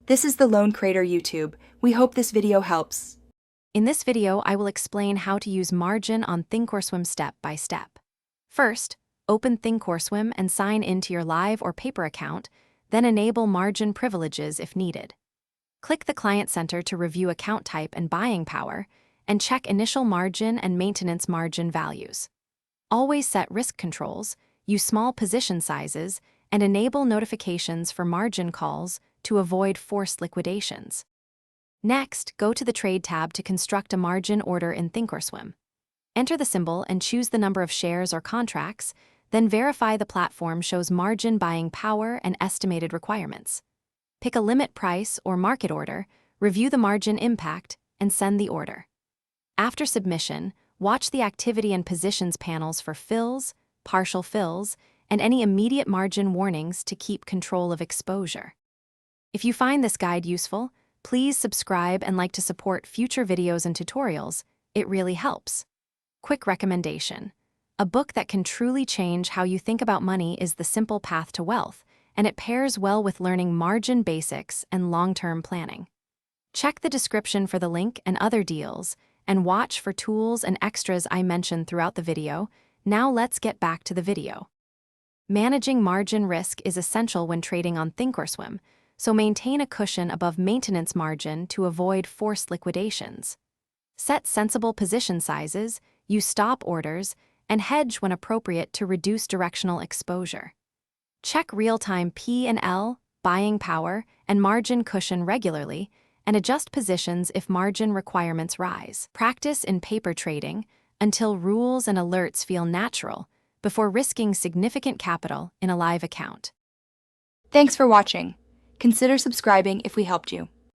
This is the Lone Creator YouTube. We hope this video helps. In this video, I will explain how to use margin on Thinkorswim step by step. First, open Thinkorswim and sign into your live or paper account, then enable margin privileges if needed. Click the Client Center to review account type and buying power, and check initial margin and maintenance margin values. Always set risk controls, use small position sizes, and enable notifications for margin calls to avoid forced liquidations. Next, go to the Trade tab to construct a margin order in Thinkorswim. Enter the symbol and choose the number of shares or contracts, then verify the platform shows margin buying power and estimated requirements. Pick a limit price or market order, review the margin impact, and send the order. After submission, watch the activity and positions panels for fills, partial fills, and any immediate margin warnings to keep control of exposure. If you find this guide useful, please subscribe and like to support future videos and tutorials. It really helps. Quick recommendation. A book that can truly change how you think about money is The Simple Path to Wealth, and it pairs well with learning margin basics and long-term planning. Check the description for the link and other deals, and watch for tools and extras I mentioned throughout the video. Now let's get back to the video. Managing margin risk is essential when trading on Thinkorswim, so maintain a cushion above maintenance margin to avoid forced liquidations. Set sensible position sizes, use stop orders, and hedge when appropriate to reduce directional exposure. Check real-time P&L, buying power, and margin cushion regularly, and adjust positions if margin requirements rise. Practice in paper trading until rules and alerts feel natural before risking significant capital in a live account. Thanks for watching. Consider subscribing if we helped you.